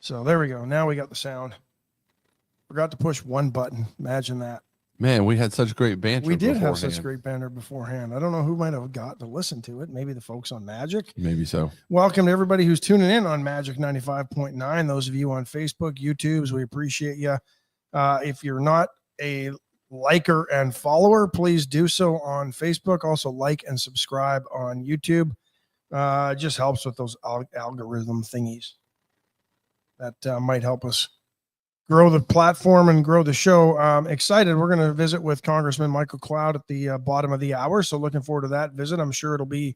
So there we go. Now we got the sound. Forgot to push one button. Imagine that. Man, we had such great banter. We did have such great banter beforehand. I don't know who might have got to listen to it. Maybe the folks on Magic. Maybe so. Welcome to everybody who's tuning in on Magic 95.9. Those of you on Facebook, YouTubes, we appreciate you. If you're not a liker and follower, please do so on Facebook. Also like and subscribe on YouTube. It just helps with those algorithm thingies. That might help us grow the platform and grow the show. Excited. We're going to visit with Congressman Michael Cloud at the bottom of the hour. So looking forward to that visit. I'm sure it'll be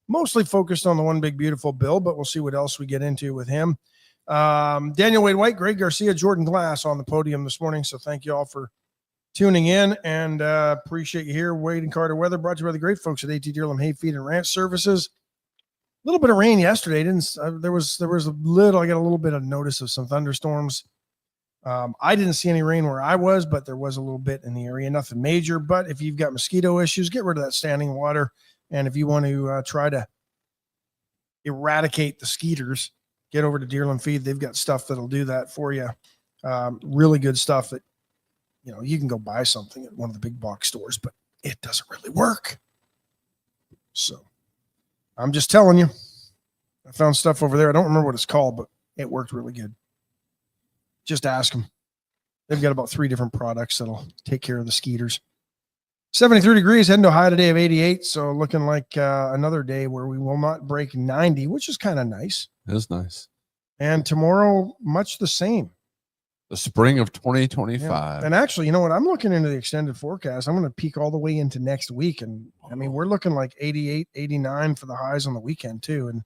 mostly focused on the one big, beautiful bill, but we'll see what else we get into with him. Daniel Wade White, Greg Garcia, Jordan Glass on the podium this morning. So thank you all for tuning in and appreciate you here. Wade and Carter Weather brought to you by the great folks at AT Deerlam Hay Feed and Ranch Services. A little bit of rain yesterday. There was I got a little bit of notice of some thunderstorms. I didn't see any rain where I was, but there was a little bit in the area, nothing major. But if you've got mosquito issues, get rid of that standing water. And if you want to try to eradicate the skeeters, get over to Deerland Feed. They've got stuff that'll do that for you. Really good stuff that, you can go buy something at one of the big box stores, but it doesn't really work. So I'm just telling you, I found stuff over there. I don't remember what it's called, but it worked really good. Just ask them. They've got about 3 different products that'll take care of the skeeters. 73 degrees, heading to a high today of 88. So looking like another day where we will not break 90, which is kind of nice. It is nice. And tomorrow, much the same. The spring of 2025. Yeah. And actually, you know what? I'm looking into the extended forecast. I'm going to peek all the way into next week. And I mean, we're looking like 88, 89 for the highs on the weekend too. And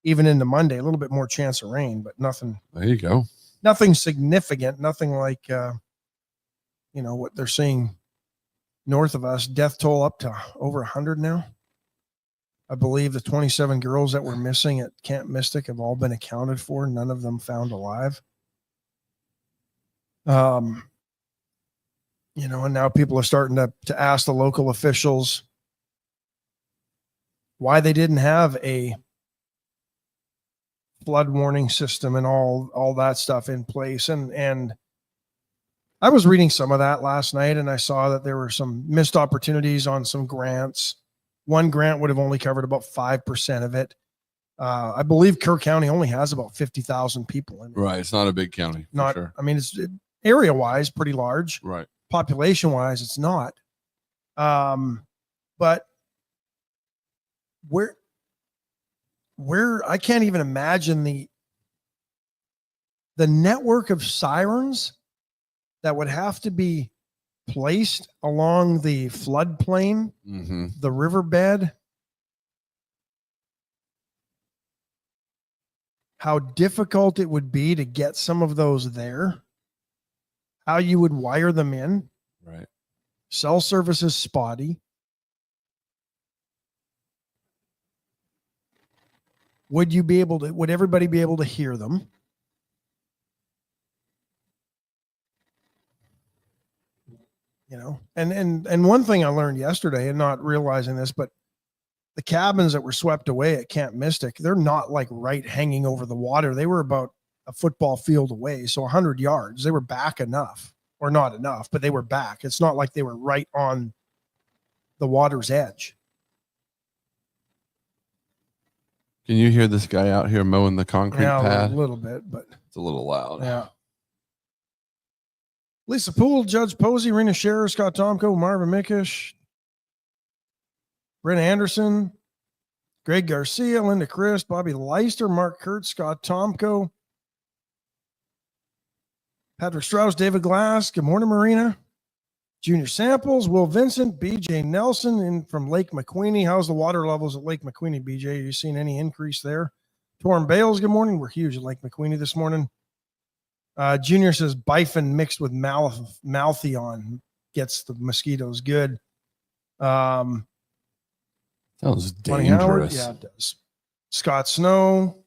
even into Monday, a little bit more chance of rain, but nothing. There you go. Nothing significant, nothing like, what they're seeing north of us. Death toll up to over 100 now. I believe the 27 girls that were missing at Camp Mystic have all been accounted for. None of them found alive. And now people are starting to ask the local officials why they didn't have a flood warning system and all that stuff in place. And I was reading some of that last night, and I saw that there were some missed opportunities on some grants. One grant would have only covered about 5% of it. I believe Kerr County only has about 50,000 people in it. Right. It's not a big county. Not, sure. I mean, it's area wise pretty large. Right. Population wise, it's not. But where I can't even imagine the network of sirens that would have to be placed along the floodplain, the riverbed, how difficult it would be to get some of those there, how you would wire them in. Right. Cell service is spotty. Would everybody be able to hear them? And one thing I learned yesterday, and not realizing this, but the cabins that were swept away at Camp Mystic, they're not like right hanging over the water. They were about a football field away. So 100 yards, they were back enough, or not enough, but they were back. It's not like they were right on the water's edge. Can you hear this guy out here mowing the concrete pad? A little bit, but it's a little loud. Yeah. Lisa Poole, Judge Posey, Rena Scherer, Scott Tomko, Marvin Mickish, Brent Anderson, Greg Garcia, Linda Christ, Bobby Leister, Mark Kurtz, Scott Tomko, Patrick Strauss, David Glass. Good morning, Marina. Junior Samples, Will Vincent, BJ Nelson in from Lake McQueenie. How's the water levels at Lake McQueenie, BJ? Are you seeing any increase there? Torm Bales, good morning. We're huge at Lake McQueenie this morning. Junior says bifin mixed with Malthion gets the mosquitoes good. Sounds dangerous. Yeah, it does. Scott Snow,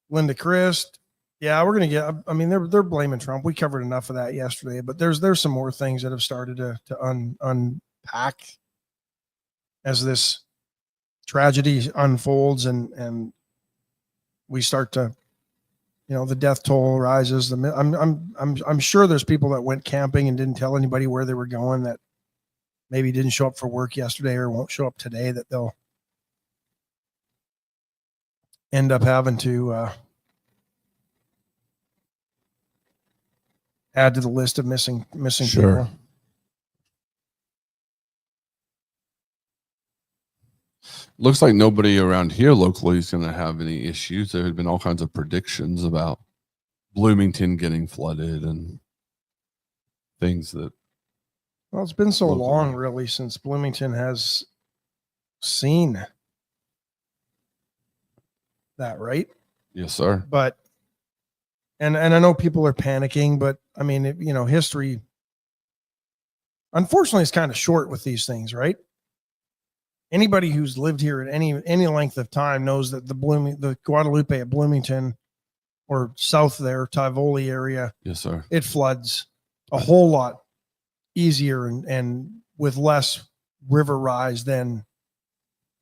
Linda Christ. Yeah, we're going to get, I mean, they're blaming Trump. We covered enough of that yesterday, but there's some more things that have started to unpack as this tragedy unfolds and we start to the death toll rises. I'm sure there's people that went camping and didn't tell anybody where they were going, that maybe didn't show up for work yesterday or won't show up today, that they'll end up having to add to the list of missing Sure. people. Looks like nobody around here locally is going to have any issues. There had been all kinds of predictions about Bloomington getting flooded and things that. Well, it's been so Locally. long, really, since Bloomington has seen that, right? Yes, sir. But and I know people are panicking, but I mean, history, unfortunately, is kind of short with these things, right? Anybody who's lived here at any length of time knows that the Guadalupe at Bloomington or south there, Tivoli area, Yes, sir. it floods a whole lot easier and with less river rise than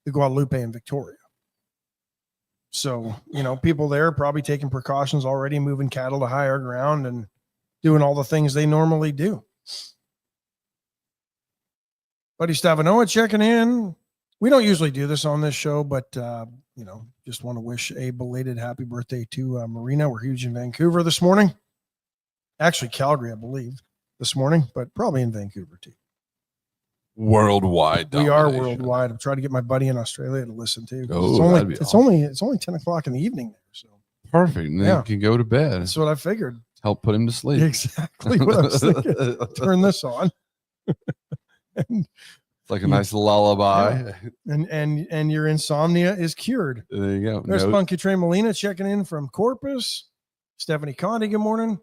the Guadalupe and Victoria. So, people there are probably taking precautions already, moving cattle to higher ground and doing all the things they normally do. Buddy Stavanoa checking in. We don't usually do this on this show, but, just want to wish a belated happy birthday to Marina. We're huge in Vancouver this morning. Actually, Calgary, I believe, this morning, but probably in Vancouver too. Worldwide. We are domination. worldwide. I'm trying to get my buddy in Australia to listen to. Oh, it's only 10 o'clock in the evening there. So perfect. And then Yeah. you can go to bed. that's what I figured. Help put him to sleep. Exactly what I was thinking. Turn this on. It's like a nice lullaby. and your insomnia is cured. There you go. There's Funky Trey Molina checking in from Corpus. Stephanie Conti, good morning.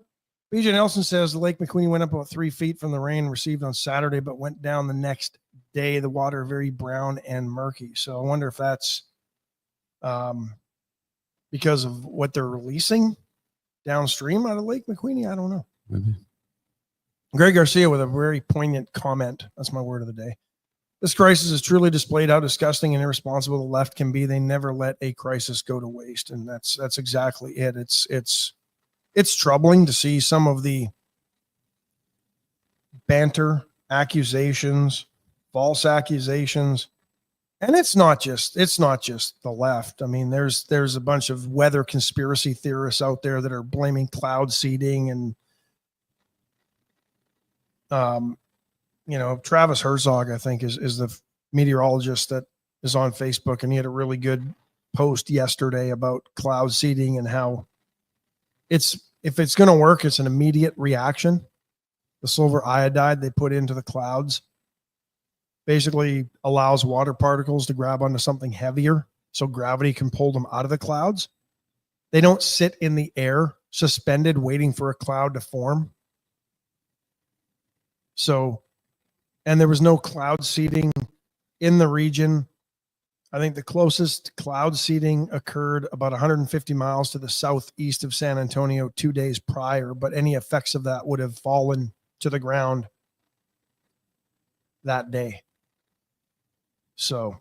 BJ Nelson says the Lake McQueen went up about 3 feet from the rain received on Saturday, but went down the next day. The water very brown and murky. So I wonder if that's because of what they're releasing downstream out of Lake McQueen. I don't know. Maybe. Greg Garcia with a very poignant comment. That's my word of the day. This crisis has truly displayed how disgusting and irresponsible the left can be. They never let a crisis go to waste, and that's exactly it. It's troubling to see some of the banter, accusations, false accusations, and it's not just the left. I mean, there's a bunch of weather conspiracy theorists out there that are blaming cloud seeding and Travis Herzog, I think, is the meteorologist that is on Facebook, and he had a really good post yesterday about cloud seeding and how if it's going to work, it's an immediate reaction. The silver iodide they put into the clouds basically allows water particles to grab onto something heavier, so gravity can pull them out of the clouds. They don't sit in the air suspended waiting for a cloud to form. So, and there was no cloud seeding in the region. I think the closest cloud seeding occurred about 150 miles to the southeast of San Antonio 2 days prior, but any effects of that would have fallen to the ground that day. So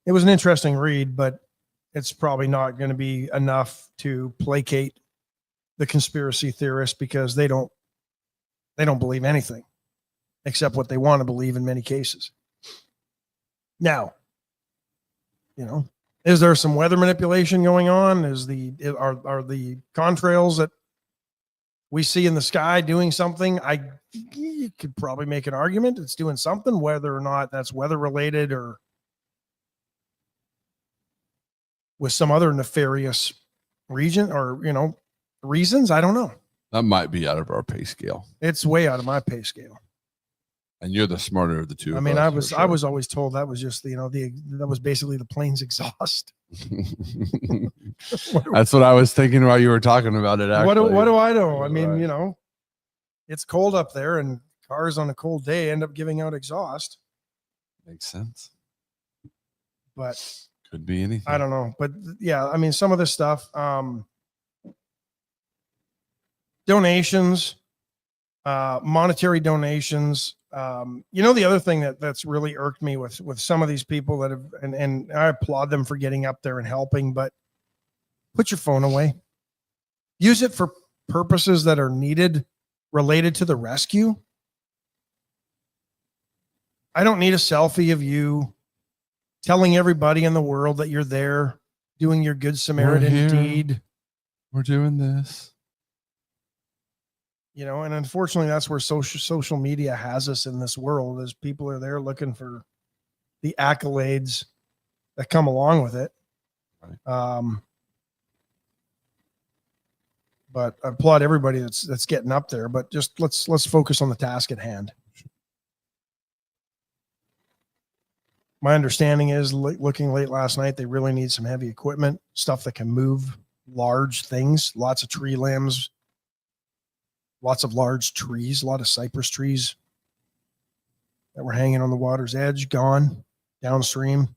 it was an interesting read, but it's probably not going to be enough to placate the conspiracy theorists, because they don't believe anything except what they want to believe in many cases. Now, is there some weather manipulation going on? Are the contrails that we see in the sky doing something? You could probably make an argument it's doing something, whether or not that's weather related or with some other nefarious region or, reasons. I don't know. That might be out of our pay scale. It's way out of my pay scale. And you're the smarter of the two. I mean, I was always told that was just, that was basically the plane's exhaust. That's what I was thinking while you were talking about it. Actually. What do I know? I mean, it's cold up there, and cars on a cold day end up giving out exhaust. Makes sense. But could be anything. I don't know. But yeah, I mean, some of this stuff, donations, monetary donations. The other thing that's really irked me with some of these people that have, and I applaud them for getting up there and helping, but put your phone away. use it for purposes that are needed related to the rescue. I don't need a selfie of you telling everybody in the world that you're there doing your good Samaritan deed. We're doing this. You know, and unfortunately, that's where social media has us in this world, is people are there looking for the accolades that come along with it. Right. But I applaud everybody that's getting up there. But just let's focus on the task at hand. My understanding is, looking late last night, they really need some heavy equipment, stuff that can move large things, lots of tree limbs, lots of large trees, a lot of cypress trees that were hanging on the water's edge, gone downstream.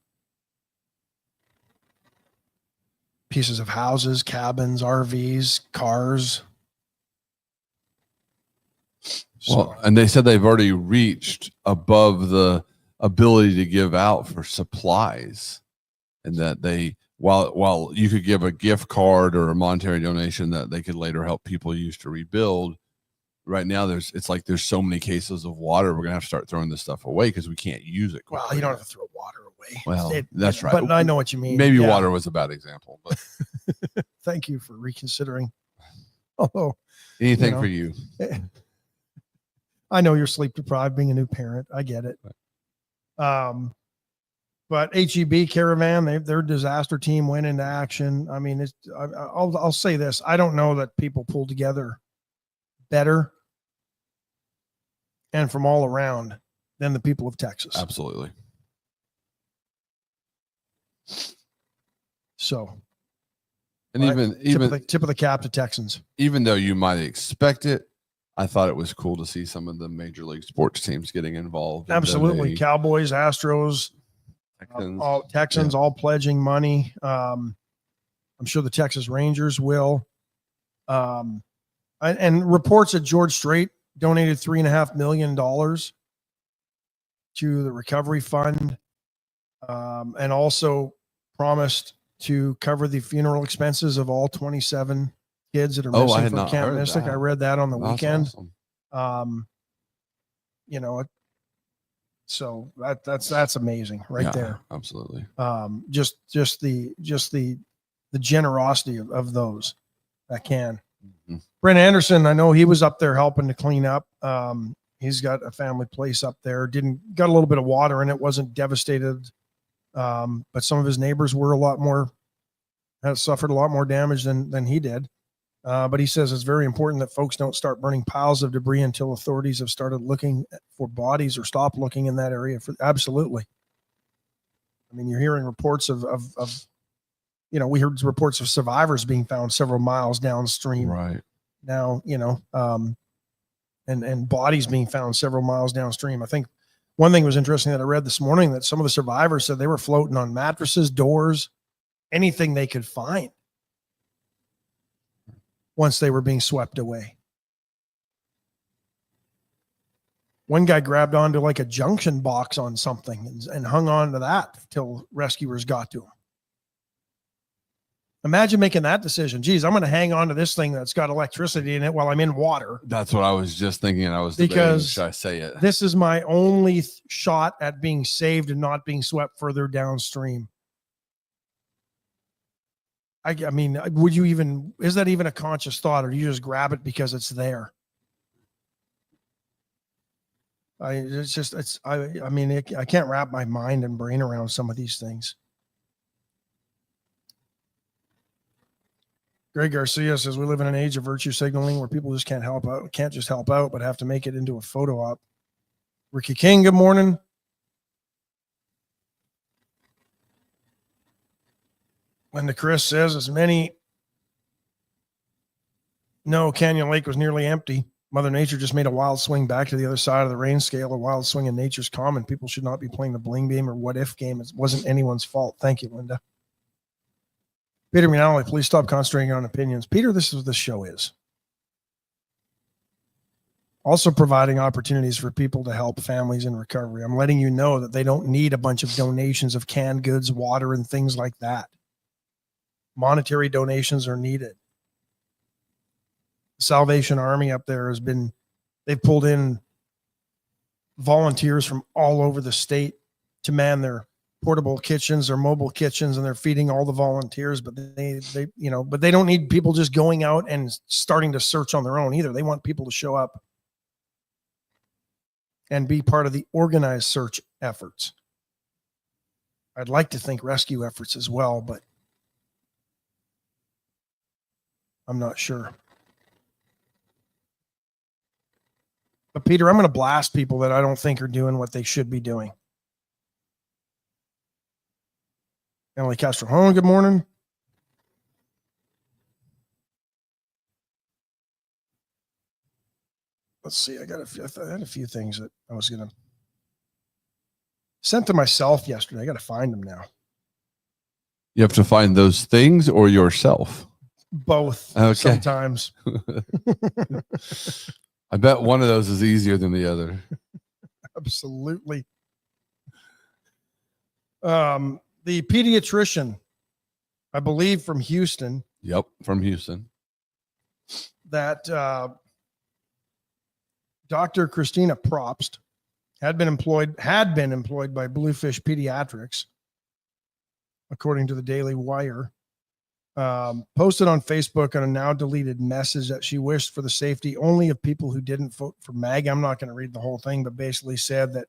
Pieces of houses, cabins, RVs, cars. Well, and they said they've already reached above the ability to give out for supplies, and that they, while you could give a gift card or a monetary donation that they could later help people use to rebuild, right now it's like there's so many cases of water, we're gonna have to start throwing this stuff away because we can't use it quickly. Well, you don't have to throw water away. Well, that's right. But I know what you mean. Maybe water was a bad example, but thank you for reconsidering. Although anything for you. I know you're sleep deprived being a new parent. I get it. But HEB Caravan, their disaster team went into action. I mean, I'll say this. I don't know that people pull together better and from all around than the people of Texas. Absolutely. So, and even tip of the cap to Texans. Even though you might expect it, I thought it was cool to see some of the major league sports teams getting involved. Absolutely. Cowboys, Astros, Texans, all pledging money. I'm sure the Texas Rangers will. And reports that George Strait donated $3.5 million to the recovery fund, and also promised to cover the funeral expenses of all 27 kids that are missing from Camp Mystic. I read that on the weekend. Awesome. So that's amazing right there. Absolutely. Just the generosity of those that can. Mm-hmm. Brent Anderson, I know he was up there helping to clean up. He's got a family place up there. Got a little bit of water in it. Wasn't devastated. But some of his neighbors had suffered a lot more damage than he did. But he says it's very important that folks don't start burning piles of debris until authorities have started looking for bodies or stop looking in that area. Absolutely. I mean, you're hearing reports of we heard reports of survivors being found several miles downstream. Right. Now, and bodies being found several miles downstream. I think one thing was interesting that I read this morning, that some of the survivors said they were floating on mattresses, doors, anything they could find once they were being swept away. One guy grabbed onto like a junction box on something and hung on to that till rescuers got to him. Imagine making that decision. Geez, I'm going to hang on to this thing that's got electricity in it while I'm in water. That's what I was just thinking. I was debating, should I say it? This is my only shot at being saved and not being swept further downstream. I mean, is that even a conscious thought, or do you just grab it because it's there? I can't wrap my mind and brain around some of these things. Greg Garcia says we live in an age of virtue signaling where people just can't just help out, but have to make it into a photo op. Ricky King, good morning. Linda Chris says Canyon Lake was nearly empty. Mother Nature just made a wild swing back to the other side of the rain scale. A wild swing in nature's common. People should not be playing the bling game or what if game. It wasn't anyone's fault. Thank you, Linda. Peter Mianelli, please stop concentrating on opinions. Peter, this is what this show is. Also providing opportunities for people to help families in recovery. I'm letting you know that they don't need a bunch of donations of canned goods, water, and things like that. Monetary donations are needed. Salvation Army up there they've pulled in volunteers from all over the state to man their portable kitchens or mobile kitchens, and they're feeding all the volunteers, but they don't need people just going out and starting to search on their own either. They want people to show up and be part of the organized search efforts. I'd like to think rescue efforts as well, but I'm not sure. But Peter, I'm going to blast people that I don't think are doing what they should be doing. Emily Castro, good morning. Let's see. I had a few things that I was going to send to myself yesterday. I got to find them now. You have to find those things or yourself? Both. Okay. Sometimes. I bet one of those is easier than the other. Absolutely. The pediatrician, I believe from Houston. Yep, from Houston. That Dr. Christina Probst had been employed by Bluefish Pediatrics, according to the Daily Wire. Posted on Facebook on a now deleted message that she wished for the safety only of people who didn't vote for MAGA. I'm not going to read the whole thing, but basically said that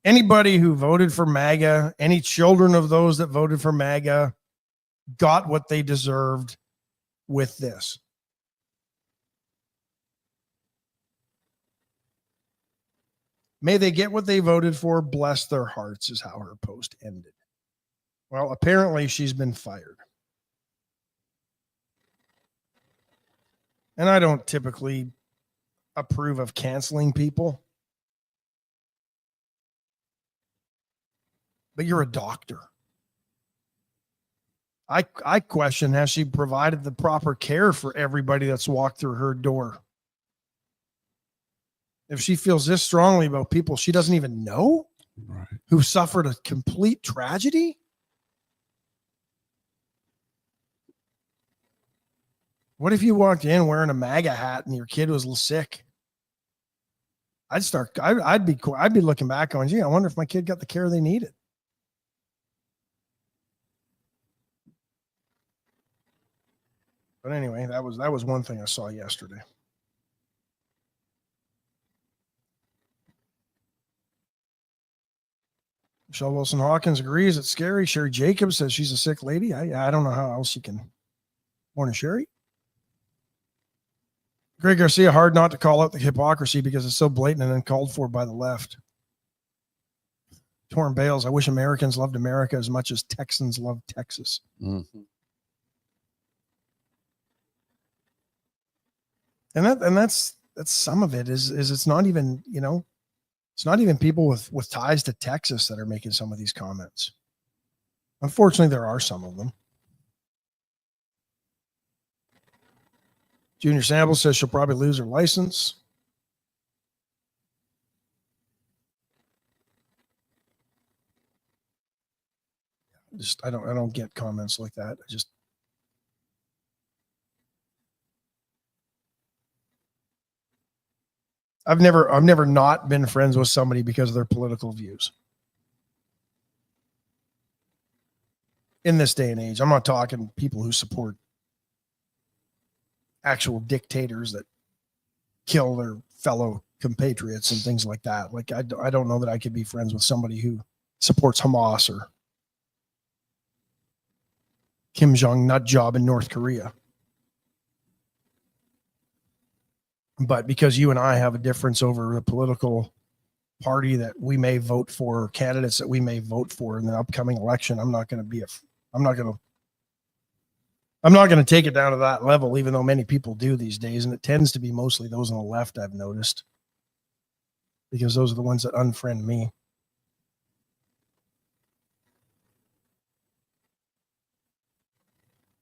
anybody who voted for MAGA, any children of those that voted for MAGA, got what they deserved with this. May they get what they voted for. Bless their hearts, is how her post ended. Well, apparently she's been fired. And I don't typically approve of canceling people. But you're a doctor. I question, has she provided the proper care for everybody that's walked through her door? If she feels this strongly about people she doesn't even know, right, who suffered a complete tragedy, what if you walked in wearing a MAGA hat and your kid was sick? I'd be looking back on, gee, I wonder if my kid got the care they needed. But anyway, that was one thing I saw yesterday. Michelle Wilson Hawkins agrees it's scary. Sherry Jacobs says she's a sick lady. I don't know how else you can. Morning, Sherry. Greg Garcia, hard not to call out the hypocrisy because it's so blatant and uncalled for by the left. Torrin Bales, I wish Americans loved America as much as Texans love Texas. Mm-hmm. And that's some of it is it's not even, it's not even people with ties to Texas that are making some of these comments. Unfortunately, there are some of them. Junior Sample says she'll probably lose her license. I don't get comments like that. I've never not been friends with somebody because of their political views. In this day and age, I'm not talking people who support actual dictators that kill their fellow compatriots and things like that. Like, I don't know that I could be friends with somebody who supports Hamas or Kim Jong nut job in North Korea. But because you and I have a difference over a political party that we may vote for, or candidates that we may vote for in the upcoming election, I'm not going to take it down to that level, even though many people do these days. And it tends to be mostly those on the left, I've noticed, because those are the ones that unfriend me.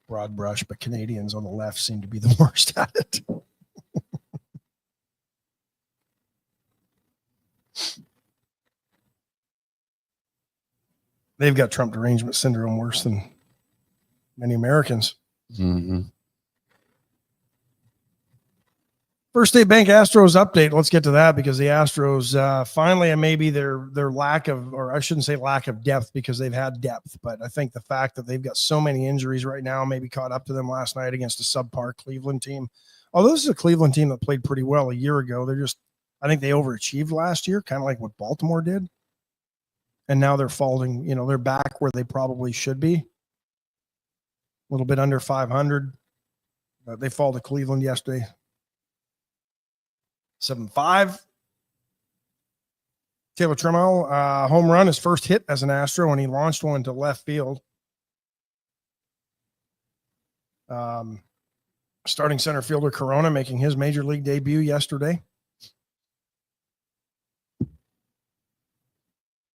Broad brush, but Canadians on the left seem to be the worst at it. They've got Trump derangement syndrome worse than many Americans. Mm-hmm. First State Bank Astros update. Let's get to that because the Astros finally, and maybe their lack of, or I shouldn't say lack of depth because they've had depth, but I think the fact that they've got so many injuries right now maybe caught up to them last night against a subpar Cleveland team. Although this is a Cleveland team that played pretty well a year ago. I think they overachieved last year, kind of like what Baltimore did. And now they're falling, they're back where they probably should be. A little bit under 500. But they fall to Cleveland yesterday. 7-5. Taylor Trammell, home run, his first hit as an Astro, and he launched one to left field. Starting center fielder Corona making his major league debut yesterday.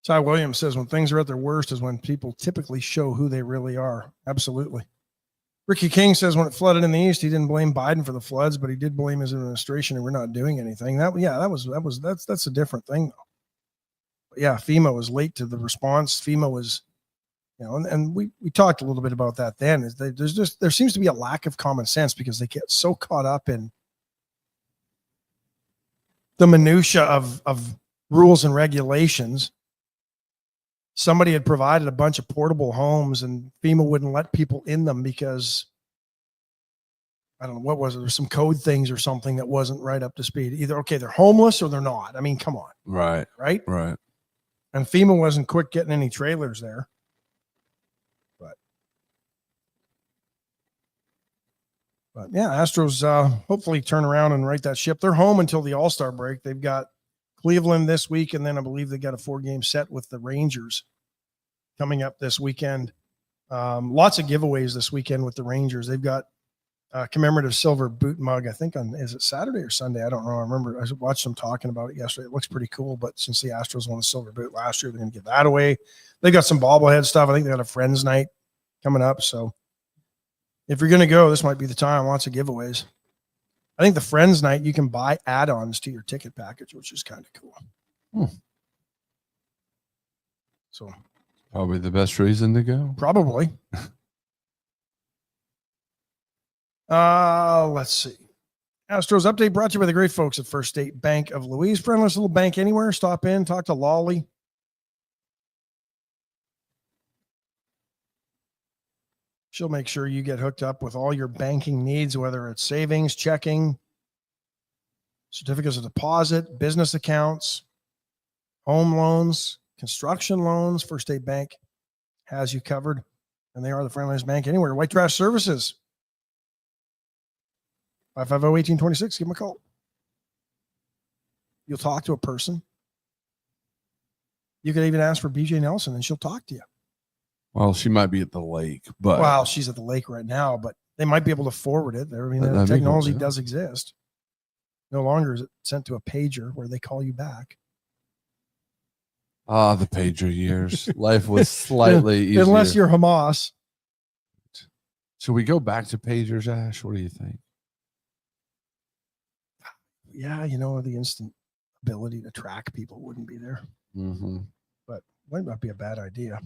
Ty Williams says when things are at their worst is when people typically show who they really are. Absolutely. Ricky King says when it flooded in the East, he didn't blame Biden for the floods, but he did blame his administration and we're not doing anything. That's a different thing though. But yeah, FEMA was late to the response. FEMA was, and we talked a little bit about that then. There seems to be a lack of common sense because they get so caught up in the minutia of rules and regulations. Somebody had provided a bunch of portable homes and FEMA wouldn't let people in them because I don't know, what was it? There's some code things or something that wasn't right up to speed. Either, okay, they're homeless or they're not. I mean, come on. Right. Right. And FEMA wasn't quick getting any trailers there. But yeah, Astros hopefully turn around and right that ship. They're home until the All-Star break. They've got Cleveland this week, and then I believe they got a 4-game set with the Rangers coming up this weekend. Lots of giveaways this weekend with the Rangers. They've got a commemorative silver boot mug, I think is it Saturday or Sunday? I don't know. I remember I watched them talking about it yesterday. It looks pretty cool, but since the Astros won the silver boot last year, they're going to give that away. They got some bobblehead stuff. I think they got a Friends night coming up. So if you're going to go, this might be the time. Lots of giveaways. I think the Friends night, you can buy add-ons to your ticket package, which is kind of cool. So probably the best reason to go. Probably. Let's see. Astros update brought to you by the great folks at First State Bank of Louise. Friendless little bank anywhere. Stop in, talk to Lolly. She'll make sure you get hooked up with all your banking needs, whether it's savings, checking, certificates of deposit, business accounts, home loans, construction loans. First State Bank has you covered, and they are the friendliest bank anywhere. White Trash Services. 550-1826. Give them a call. You'll talk to a person. You could even ask for BJ Nelson, and she'll talk to you. Well, she might be at the lake, but well, she's at the lake right now, but they might be able to forward it. I mean, the technology does exist. No longer is it sent to a pager where they call you back. Ah, the pager years. Life was slightly easier. Unless you're Hamas. Should we go back to pagers, Ash? What do you think? Yeah, the instant ability to track people wouldn't be there. Mm-hmm. But might not be a bad idea.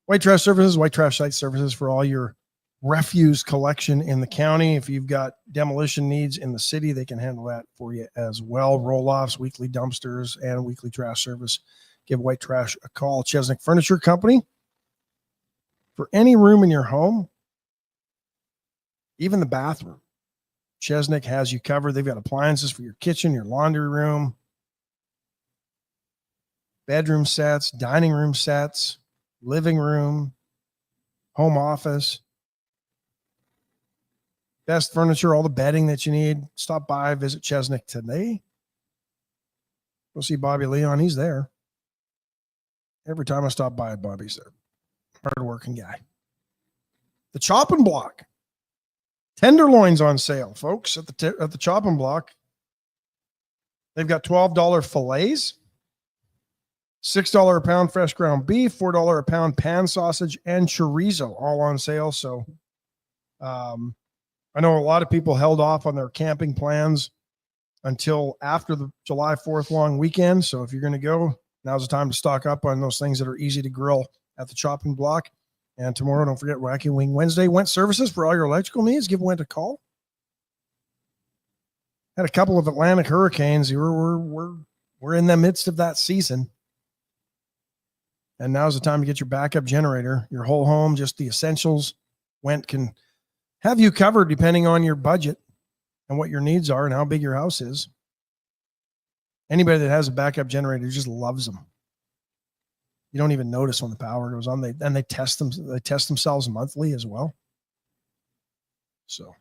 White Trash Services, White Trash Site Services for all your refuse collection in the county. If you've got demolition needs in the city, they can handle that for you as well. Roll-offs, weekly dumpsters, and weekly trash service. Give White Trash a call. Chesnick Furniture Company. For any room in your home, even the bathroom, Chesnick has you covered. They've got appliances for your kitchen, your laundry room, bedroom sets, dining room sets, living room, home office, best furniture, all the bedding that you need. Stop by, visit Chesnick today. Go see Bobby Leon. He's there. Every time I stop by, Bobby's there. Hard-working guy. The Chopping Block. Tenderloins on sale, folks, at the Chopping Block. They've got $12 fillets, $6 a pound fresh ground beef, $4 a pound pan sausage, and chorizo, all on sale. So I know a lot of people held off on their camping plans until after the July 4th long weekend. So if you're going to go, now's the time to stock up on those things that are easy to grill at the Chopping Block. And tomorrow, don't forget Wacky Wing Wednesday. Went services for all your electrical needs. Give Went a call. Had a couple of Atlantic hurricanes. We're in the midst of that season. And now's the time to get your backup generator, your whole home, just the essentials. Went can have you covered depending on your budget and what your needs are and how big your house is. Anybody that has a backup generator just loves them. You don't even notice when the power goes on. They test them. They test themselves monthly as well. So,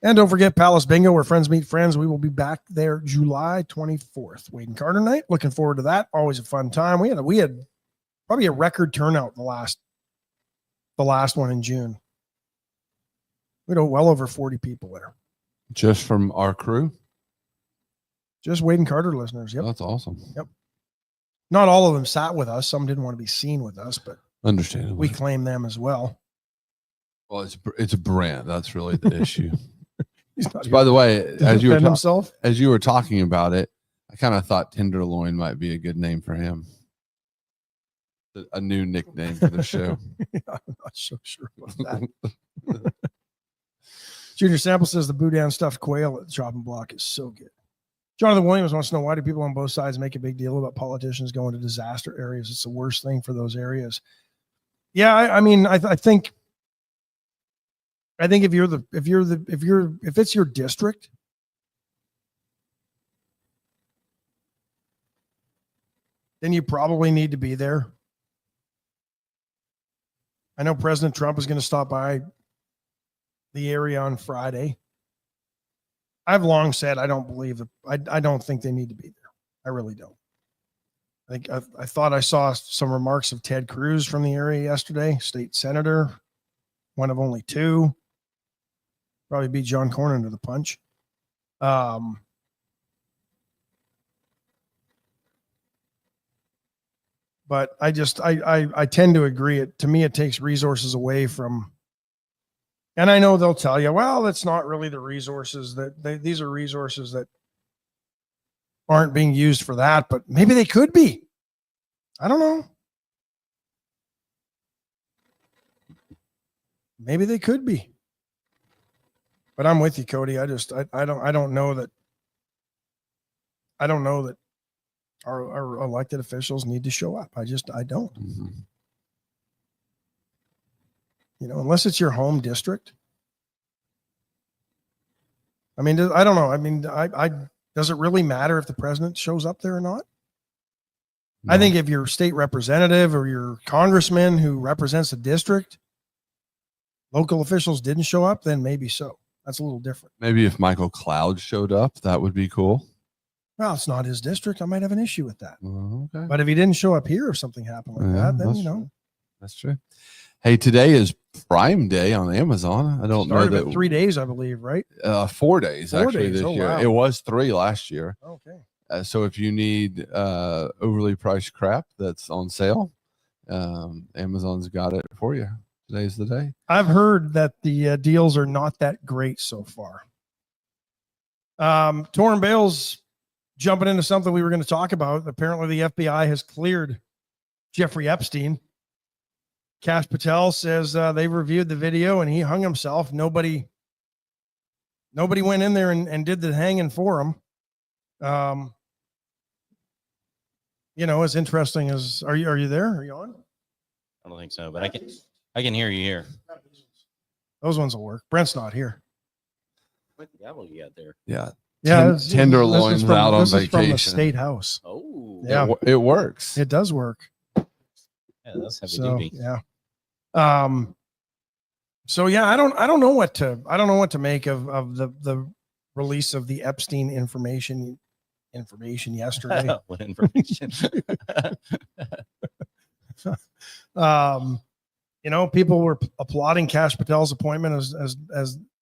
and don't forget Palace Bingo, where friends meet friends. We will be back there July 24th, Wade and Carter night. Looking forward to that. Always a fun time. We had probably a record turnout the last one in June. We had well over 40 people there. Just from our crew? Just Wade and Carter listeners. Yep. That's awesome. Yep. Not all of them sat with us. Some didn't want to be seen with us, but understandably, we claim them as well. Well, it's a brand. That's really the issue. By the way, as you were talking about it, I kind of thought Tenderloin might be a good name for him. A new nickname for the show. Yeah, I'm not so sure about that. Junior Sample says the boudin stuffed quail at the chopping block is so good. Jonathan Williams wants to know, why do people on both sides make a big deal about politicians going to disaster areas? It's the worst thing for those areas. Yeah, I think if it's your district, then you probably need to be there. I know President Trump is going to stop by the area on Friday. I've long said I don't believe I don't think they need to be there. I really don't. I thought I saw some remarks of Ted Cruz from the area yesterday, state senator, one of only two. Probably beat John Cornyn to the punch. But I tend to agree. To me, it takes resources away from. And I know they'll tell you, well, it's not really the resources these are resources that aren't being used for that, but maybe they could be. I don't know. Maybe they could be. But I'm with you, Cody. I don't know that our elected officials need to show up. I don't. Mm-hmm. Unless it's your home district. I mean, I don't know. I mean, does it really matter if the president shows up there or not? No. I think if your state representative or your congressman who represents the district, local officials didn't show up, then maybe so. That's a little different. Maybe if Michael Cloud showed up, that would be cool. Well, it's not his district. I might have an issue with that. Okay. But if he didn't show up here, if something happened like that, then true. That's true. Hey, today is Prime Day on Amazon. I don't know that 3 days, I believe, right? 4 days actually this year. Wow. It was 3 last year. Okay. So if you need overly priced crap that's on sale, Amazon's got it for you. Today's the day. I've heard that the deals are not that great so far. Torrin Bales jumping into something we were going to talk about. Apparently, the FBI has cleared Jeffrey Epstein. Kash Patel says they reviewed the video and he hung himself. Nobody went in there and did the hanging for him. As interesting as are you there? Are you on? I don't think so, but I can hear you here. Those ones will work. Brent's not here. What gavel you got there? Yeah. Yeah. Tenderloin's out on vacation. From the State House. Oh, yeah. It works. It does work. Yeah, that's heavy duty. Yeah. So yeah, I don't know what to make of the release of the Epstein information yesterday. What information? People were applauding Kash Patel's appointment as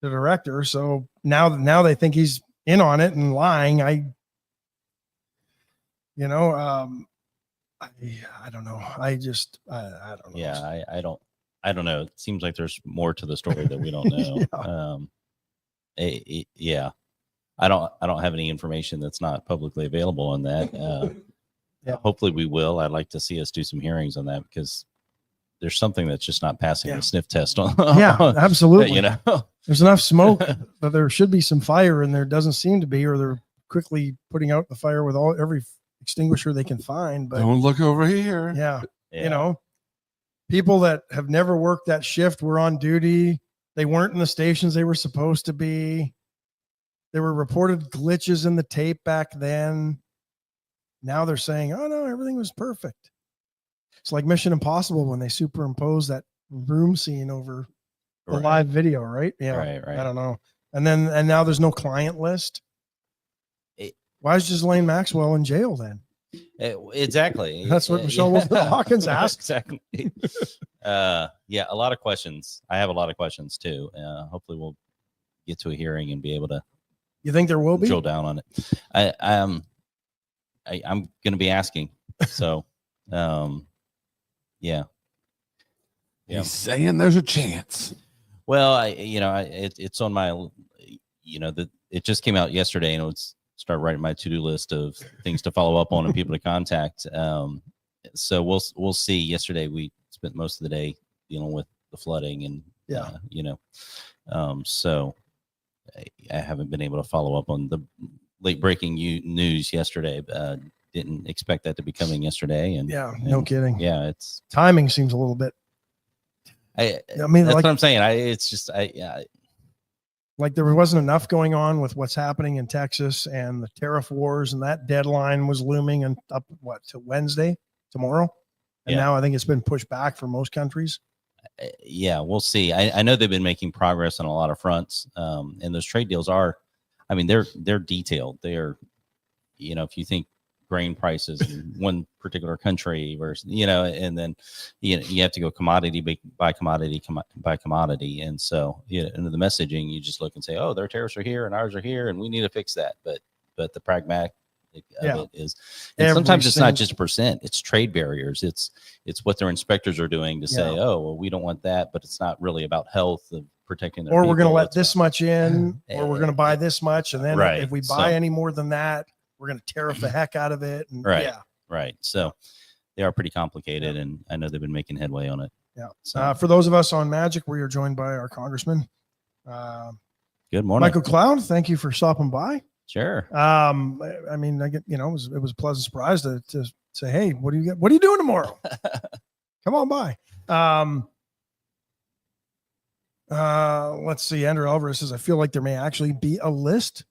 the director. So now they think he's in on it and lying. I don't know. I don't know. Yeah, I don't know. It seems like there's more to the story that we don't know. Yeah. I don't have any information that's not publicly available on that. Yeah. Hopefully we will. I'd like to see us do some hearings on that because there's something that's just not passing the sniff test on. Yeah, absolutely. You know, there's enough smoke, but there should be some fire, and there doesn't seem to be, or they're quickly putting out the fire with every extinguisher they can find. But don't look over here. Yeah, you know, people that have never worked that shift were on duty. They weren't in the stations they were supposed to be. There were reported glitches in the tape back then. Now they're saying, oh no, everything was perfect. It's like Mission Impossible when they superimpose that room scene over the live video, right? Yeah. Right. I don't know. And now there's no client list. Why is Ghislaine Maxwell in jail then? Exactly. That's what Michelle Hawkins asked. Exactly. Yeah, a lot of questions. I have a lot of questions too. Hopefully we'll get to a hearing and be able to. You think there will be? Drill down on it. I'm going to be asking. So, yeah. He's saying there's a chance. Well, it's on my, it just came out yesterday, and it's start writing my to-do list of things to follow up on and people to contact. So we'll see. Yesterday we spent most of the day dealing with the flooding and so I haven't been able to follow up on the late breaking news yesterday. Didn't expect that to be coming yesterday. And no kidding. Yeah, it's timing seems a little bit. I mean, that's what I'm saying. It's just like there wasn't enough going on with what's happening in Texas and the tariff wars, and that deadline was looming and up to Wednesday, tomorrow. And now I think it's been pushed back for most countries. Yeah, we'll see. I know they've been making progress on a lot of fronts. And those trade deals they're detailed. They're, if you think grain prices in one particular country versus, and then, you have to go commodity by commodity by commodity. And so, into the messaging, you just look and say, oh, their tariffs are here and ours are here, and we need to fix that. But the pragmatic of it is, and sometimes it's not just a percent, it's trade barriers. It's what their inspectors are doing to say, oh, well, we don't want that, but it's not really about health of protecting their or we're going to people. let this much in, or we're going to buy this much. And then if we buy any more than that, we're going to tariff the heck out of it. And Right. So they are pretty complicated, and I know they've been making headway on it. Yeah. So, for those of us on Magic, we are joined by our Congressman. Good morning, Michael Cloud. Thank you for stopping by. Sure. I mean, it was a pleasant surprise to say, hey, what are you doing tomorrow? Come on by. Let's see. Andrew Alvarez says, I feel like there may actually be a list,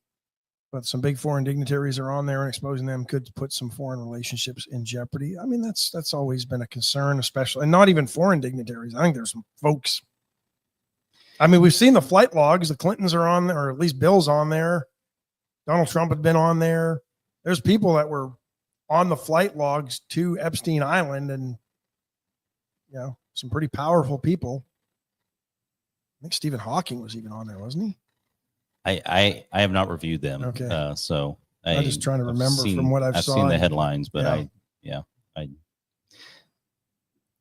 but some big foreign dignitaries are on there, and exposing them could put some foreign relationships in jeopardy. I mean, that's always been a concern, especially, and not even foreign dignitaries. I think there's some folks. I mean, we've seen the flight logs. The Clintons are on there, or at least Bill's on there. Donald Trump had been on there. There's people that were on the flight logs to Epstein Island, and some pretty powerful people. I think Stephen Hawking was even on there, wasn't he? I have not reviewed them. Okay. So I'm just trying to remember from what I've seen the headlines, but I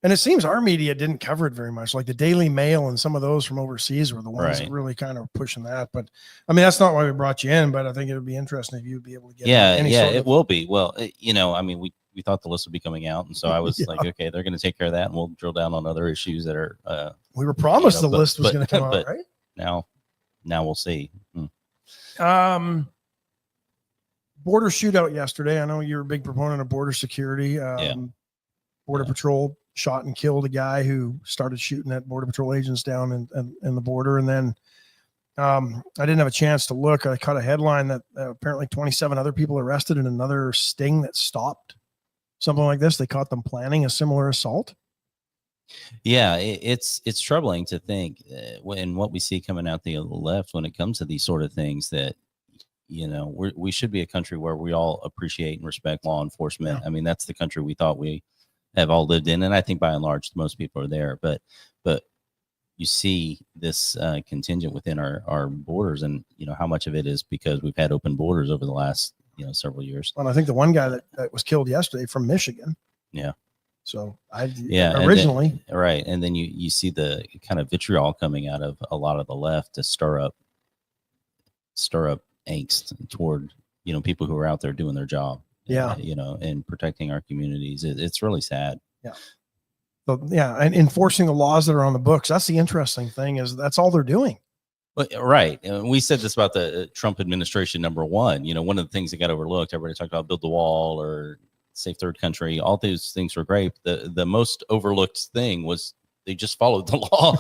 and it seems our media didn't cover it very much. Like the Daily Mail and some of those from overseas were the ones that really kind of pushing that. But I mean, that's not why we brought you in, but I think it would be interesting if you'd be able to get it will be. Well, I mean, we thought the list would be coming out, and so I was like, okay, they're going to take care of that, and we'll drill down on other issues that are we were promised the list was going to come out, right? Now we'll see. Border shootout yesterday. I know you're a big proponent of border security. Border Patrol shot and killed a guy who started shooting at Border Patrol agents down in the border. And then I didn't have a chance to look. I caught a headline that apparently 27 other people arrested in another sting that stopped something like this. They caught them planning a similar assault. Yeah, it's troubling to think when what we see coming out the left when it comes to these sort of things that, we should be a country where we all appreciate and respect law enforcement. I mean, that's the country we thought we have all lived in. And I think by and large, most people are there, but you see this contingent within our borders, and, how much of it is because we've had open borders over the last, several years. Well, I think the one guy that was killed yesterday from Michigan. Yeah. So originally. Right. And then you see the kind of vitriol coming out of a lot of the left to stir up angst toward, people who are out there doing their job. Yeah. And protecting our communities. It's really sad. Yeah. and enforcing the laws that are on the books. That's the interesting thing, is that's all they're doing. But, right. We said this about the Trump administration, number one. One of the things that got overlooked, everybody talked about build the wall or safe third country. All those things were great. The most overlooked thing was they just followed the law.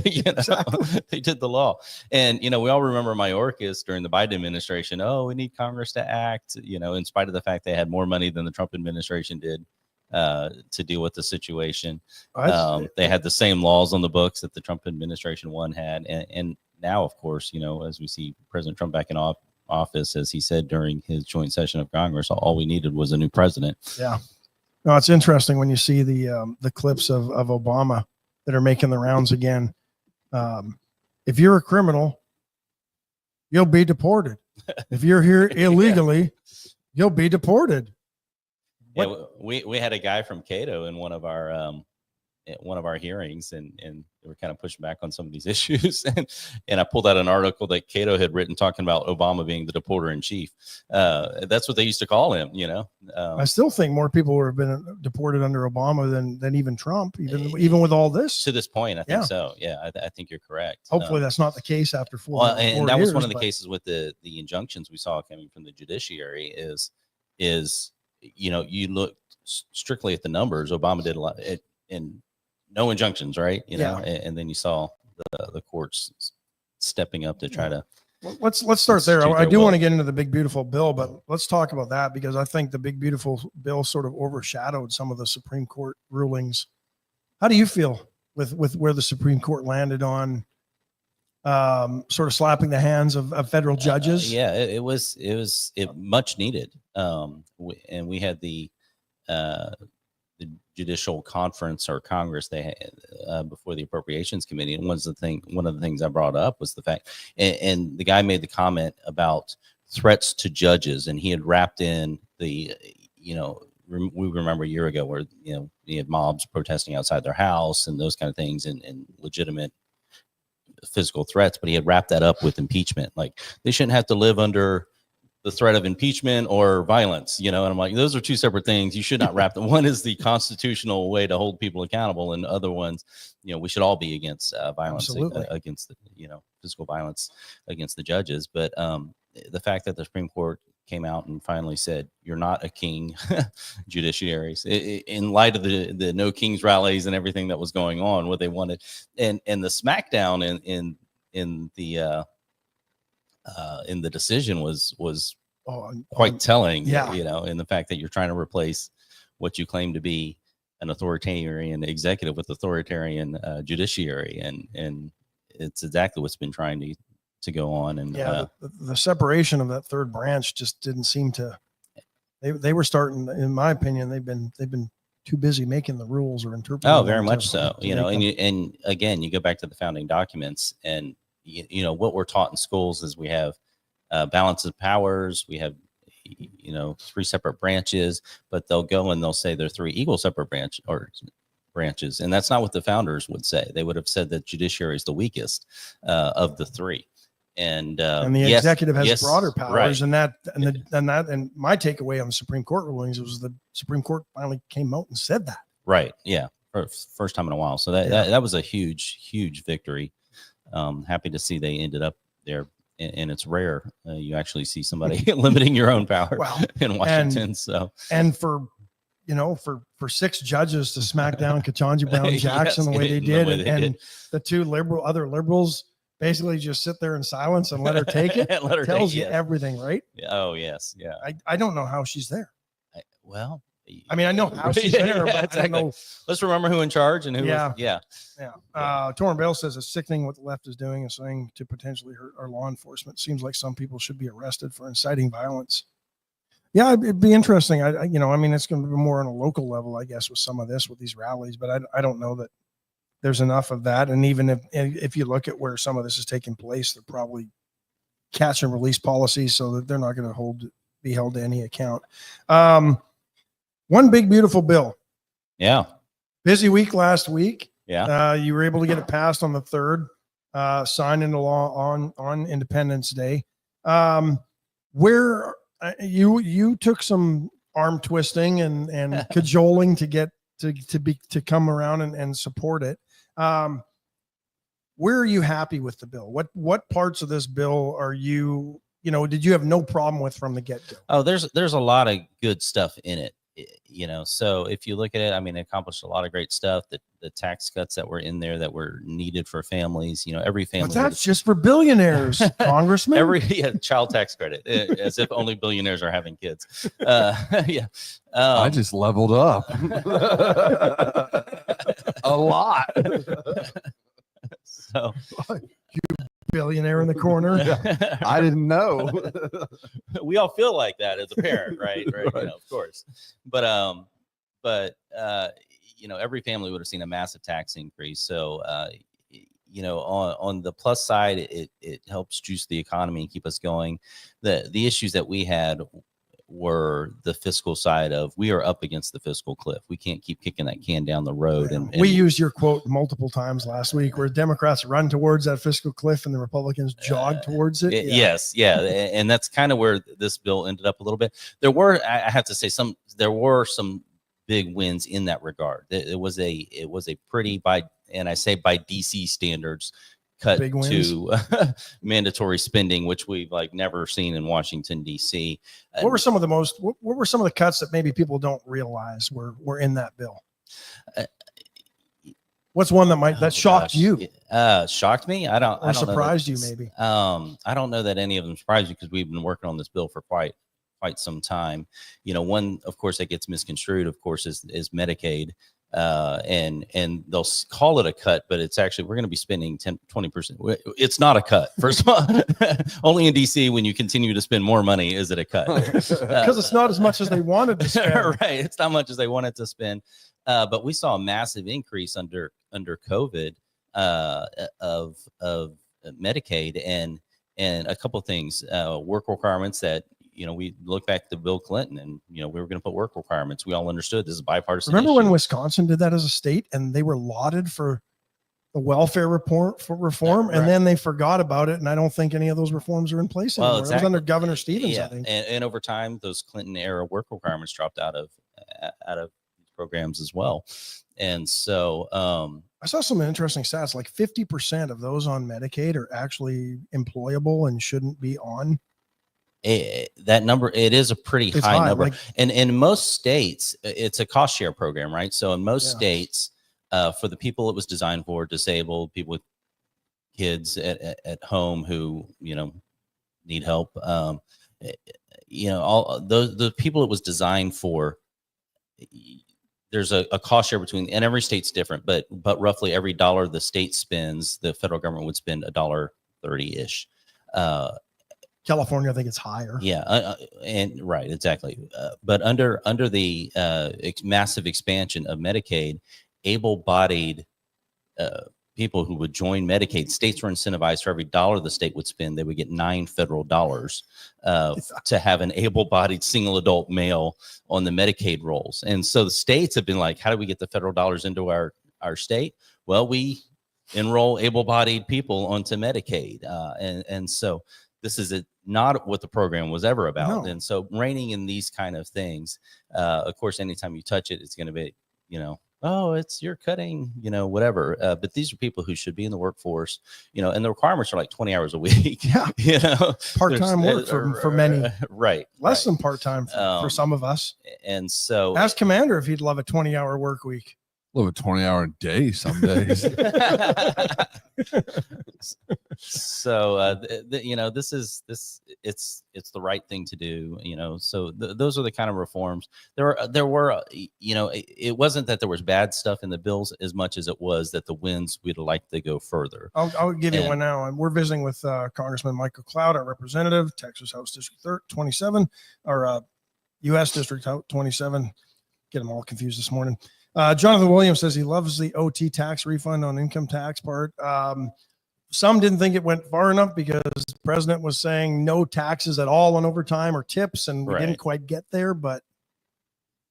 Exactly. They did the law. And, we all remember Mayorkas during the Biden administration. Oh, we need Congress to act, in spite of the fact they had more money than the Trump administration did to deal with the situation. They had the same laws on the books that the Trump administration one had. And now, of course, as we see President Trump back in office, as he said during his joint session of Congress, all we needed was a new president. Yeah. No, it's interesting when you see the clips of Obama that are making the rounds again. If you're a criminal, you'll be deported. If you're here illegally, you'll be deported. Yeah, we had a guy from Cato in one of our hearings, and they were kind of pushing back on some of these issues. And I pulled out an article that Cato had written talking about Obama being the deporter in chief. That's what they used to call him, I still think more people have been deported under Obama than even Trump, even with all this. To this point, I think so. Yeah, I think you're correct. Hopefully that's not the case after 4 Well, and that was one of the but cases with the injunctions we saw coming from the judiciary is you look strictly at the numbers. Obama did a lot, and no injunctions, right? And then you saw the courts stepping up to try to. Let's start there. I do want to get into the big beautiful bill, but let's talk about that, because I think the big beautiful bill sort of overshadowed some of the Supreme Court rulings. How do you feel with where the Supreme Court landed on sort of slapping the hands of federal judges? It was much needed. And we had the judicial conference or Congress they had before the Appropriations Committee, and one of the things I brought up was the fact, and the guy made the comment about threats to judges, and he had wrapped in the we remember a year ago where you had mobs protesting outside their house and those kind of things, and legitimate physical threats, but he had wrapped that up with impeachment. Like, they shouldn't have to live under the threat of impeachment or violence, and I'm like, those are two separate things. You should not wrap them. One is the constitutional way to hold people accountable, and other ones, we should all be against violence, against the, physical violence against the judges. But the fact that the Supreme Court came out and finally said, you're not a king judiciaries, in light of the No Kings rallies and everything that was going on, what they wanted, and the smackdown in the decision was quite telling. In the fact that you're trying to replace what you claim to be an authoritarian executive with authoritarian judiciary, and it's exactly what's been trying to go on. And the separation of that third branch just didn't seem to. They were starting, in my opinion, they've been too busy making the rules or interpreting. Oh, very much so. And again, you go back to the founding documents, and what we're taught in schools is we have balance of powers. We have, three separate branches, but they'll go and they'll say they're three equal separate branches. And that's not what the founders would say. They would have said that judiciary is the weakest of the three. And the executive has broader powers, right. and my takeaway on the Supreme Court rulings was the Supreme Court finally came out and said that. Right. Yeah. First time in a while. So that was a huge victory. Happy to see they ended up there, and it's rare you actually see somebody limiting your own power in Washington. And for 6 judges to smack down Ketanji Brown Jackson the way they did, and the two other liberals basically just sit there in silence and let her take it. Tells you everything, right? Oh yes, yeah. I don't know how she's there. I mean, I know how she's there, but exactly. I don't know. Let's remember who in charge and who. Torrin Bale says it's sickening what the left is doing and saying to potentially hurt our law enforcement. Seems like some people should be arrested for inciting violence. Yeah, it'd be interesting. I mean, it's going to be more on a local level, I guess, with some of this, with these rallies, but I don't know that there's enough of that. And even if you look at where some of this is taking place, they're probably catch and release policies so that they're not going to be held to any account. One big, beautiful bill. Yeah. Busy week last week. Yeah. You were able to get it passed on the 3rd, signed into law on Independence Day. Where you took some arm twisting and cajoling to get to come around and support it. Where are you happy with the bill? What parts of this bill are you, did you have no problem with from the get-go? Oh, there's a lot of good stuff in it. So if you look at it, I mean, it accomplished a lot of great stuff. The tax cuts that were in there that were needed for families, every family. But that's just for billionaires, Congressman. Child tax credit, as if only billionaires are having kids. I just leveled up a lot. So you billionaire in the corner. I didn't know. We all feel like that as a parent, right? Right. Of course. But every family would have seen a massive tax increase. So, on the plus side, it helps juice the economy and keep us going. The issues that we had were the fiscal side of, we are up against the fiscal cliff. We can't keep kicking that can down the road. And we used your quote multiple times last week, where Democrats run towards that fiscal cliff and the Republicans jog towards it. Yes. Yeah. And that's kind of where this bill ended up a little bit. I have to say there were some big wins in that regard. It was a pretty, and I say by DC standards, cut to mandatory spending, which we've never seen in Washington, D.C. What were some of the cuts that maybe people don't realize were in that bill? What's one that shocked you? Shocked me? I don't surprised you maybe. I don't know that any of them surprised you, because we've been working on this bill for quite some time. One, of course, that gets misconstrued, of course, is Medicaid. And they'll call it a cut, but it's actually, we're going to be spending 20%. It's not a cut. First of all, only in DC, when you continue to spend more money, is it a cut? Because it's not as much as they wanted to spend. Right. It's not much as they wanted to spend. But we saw a massive increase under COVID of Medicaid, and a couple of things, work requirements that, we look back to Bill Clinton, and, we were going to put work requirements. We all understood this is a bipartisan Remember issue. when Wisconsin did that as a state, and they were lauded for the welfare reform, Right. and then they forgot about it. And I don't think any of those reforms are in place anymore. Well, exactly. It was under Governor Stevens, I think. And over time, those Clinton era work requirements dropped out of these programs as well. And so I saw some interesting stats, like 50% of those on Medicaid are actually employable and shouldn't be on. That number, it is a pretty high number. And in most states, it's a cost share program, right? So in most states, for the people it was designed for, disabled people with kids at home who, need help, all the people it was designed for, there's a cost share between, and every state's different, but roughly every dollar the state spends, the federal government would spend $1.30-ish. California, I think it's higher. Yeah, and right, exactly. But under the massive expansion of Medicaid, able-bodied people who would join Medicaid, states were incentivized for every dollar the state would spend, they would get $9 federal to have an able-bodied single adult male on the Medicaid rolls. And so the states have been like, how do we get the federal dollars into our state? Well, we enroll able-bodied people onto Medicaid, and so this is not what the program was ever about. No. And so reining in these kind of things, of course, anytime you touch it, it's going to be, you're cutting, whatever. But these are people who should be in the workforce, and the requirements are like 20 hours a week. Yeah. Part-time work for many. Right. Less than part-time for some of us. And so ask Commander if he'd love a 20-hour work week. Love a 20-hour day some days. So it's the right thing to do, so those are the kind of reforms. There were it wasn't that there was bad stuff in the bills as much as it was that the wins we'd like to go further. I'll give you one now, and we're visiting with Congressman Michael Cloud, our representative, Texas House District 27, or U.S. District 27. Get them all confused this morning. Jonathan Williams says he loves the OT tax refund on income tax part. Some didn't think it went far enough because the president was saying no taxes at all on overtime or tips, and we didn't quite get there, but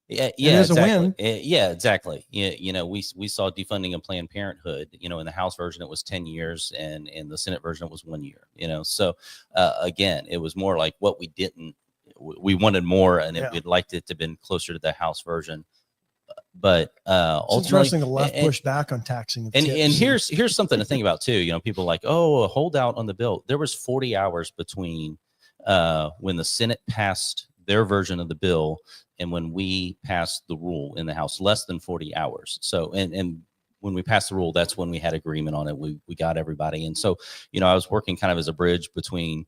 it is exactly. a win. Yeah, exactly. We saw defunding of Planned Parenthood, in the House version, it was 10 years, and in the Senate version, it was 1 year, so again, it was more like what we wanted more, and we'd liked it to have been closer to the House version. But It's ultimately, interesting the left pushed back on taxing of and tips. here's something to think about too. You know, people are like, oh, a holdout on the bill. There was 40 hours between when the Senate passed their version of the bill and when we passed the rule in the House, less than 40 hours. So, and when we passed the rule, that's when we had agreement on it. We got everybody. And so, you know, I was working kind of as a bridge between,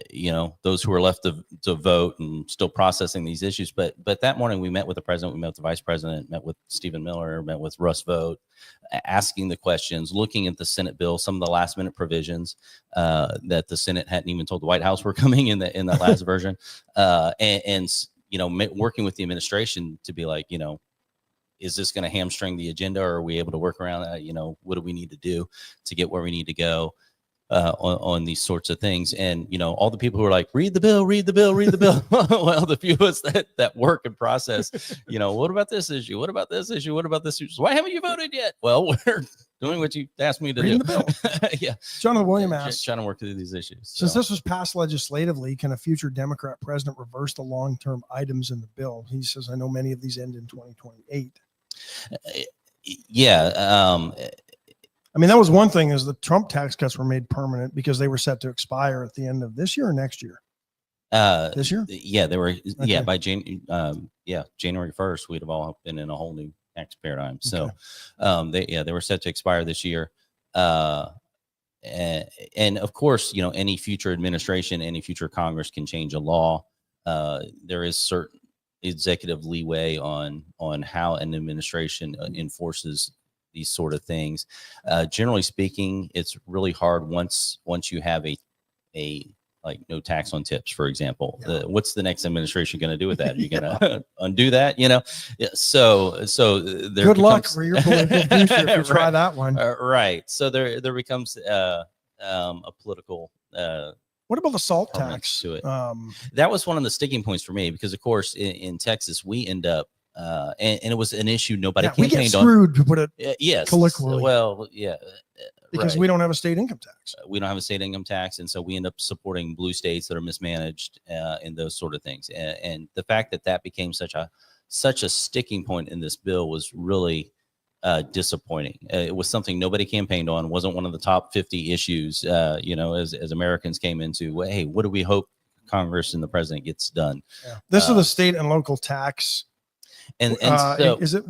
you know, those who are left to vote and still processing these issues. But that morning we met with the president, we met with the vice president, met with Stephen Miller, met with Russ Vogt, asking the questions, looking at the Senate bill, some of the last minute provisions that the Senate hadn't even told the White House were coming in that last version. And, you know, working with the administration to be like, you know, is this going to hamstring the agenda, or are we able to work around that? You know, what do we need to do to get where we need to go? On these sorts of things. And, you know, all the people who are like, read the bill, read the bill, read the bill. Well, the few of us that work and process, you know, what about this issue? What about this issue? What about this issue? So why haven't you voted yet? Well, we're doing what you asked me to Reading do. the bill. Yeah. Jonathan William asks, trying to work through these issues. since this was passed legislatively, can a future Democrat president reverse the long-term items in the bill? He says, I know many of these end in 2028. Yeah. I mean, that was one thing, is the Trump tax cuts were made permanent because they were set to expire at the end of this year or next year. This year? Yeah, they were. Okay. Yeah, by January 1st, we'd have all been in a whole new tax paradigm. So, they were set to expire this year. And of course, you know, any future administration, any future Congress can change a law. There is certain executive leeway on how an administration enforces these sort of things. Generally speaking, it's really hard once you have a like no tax on tips, for example. Yeah. What's the next administration going to do with that? Are you going to undo that? You know, so there Good luck for your political future if you try Right. that one. Right. So there becomes a political. What about the salt permanence tax? to it? That was one of the sticking points for me because, of course, in Texas we end up. And it was an issue nobody we campaigned get screwed, to put it yes. colloquially. Well, yeah. Because right. we don't have a state income tax. We don't have a state income tax. And so we end up supporting blue states that are mismanaged and those sort of things. And the fact that became such a sticking point in this bill was really disappointing. It was something nobody campaigned on. Wasn't one of the top 50 issues, you know, as Americans came into, well, hey, what do we hope Congress and the president gets done? Yeah. This is the state and local tax. And so is it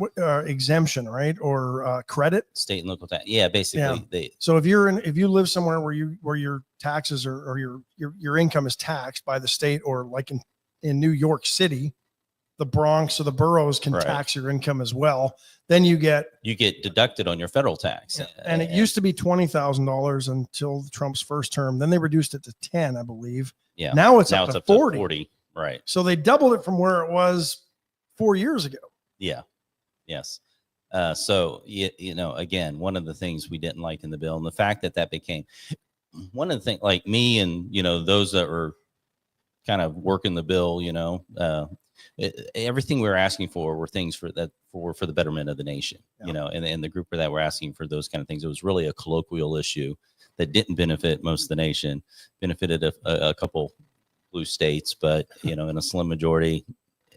exemption, right? Or credit? State and local tax. Yeah, basically. Yeah. So if you live somewhere where your taxes or your income is taxed by the state, or like in New York City, the Bronx or the boroughs can Right. tax your income as well. Then you get deducted on your federal tax. Yeah. And it used to be $20,000 until Trump's first term. Then they reduced it to 10, I believe. Yeah. Now it's up to 40. 40. Right. So they doubled it from where it was 4 years ago. Yeah. Yes. So, you know, again, one of the things we didn't like in the bill, and the fact that became one of the things, like me and, you know, those that were kind of working the bill, you know, everything we were asking for were things for the betterment of the nation, you know, and the group that were asking for those kind of things. It was really a colloquial issue that didn't benefit most of the nation, benefited a couple blue states, but, you know, in a slim majority,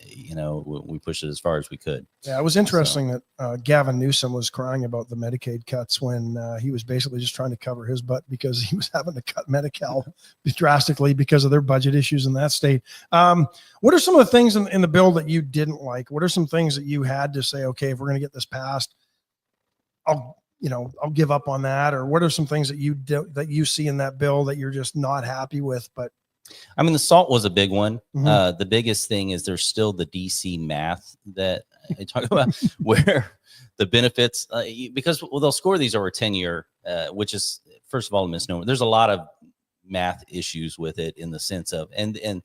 you know, we pushed it as far as we could. Yeah, it was interesting that Gavin Newsom was crying about the Medicaid cuts when he was basically just trying to cover his butt because he was having to cut Medi-Cal drastically because of their budget issues in that state. What are some of the things in the bill that you didn't like? What are some things that you had to say, okay, if we're going to get this passed, I'll give up on that? Or what are some things that you see in that bill that you're just not happy with? But I mean, the SALT was a big one. Mhm. The biggest thing is there's still the DC math that I talk about where the benefits, because they'll score these over a 10-year, which is, first of all, a misnomer. There's a lot of math issues with it in the sense of, and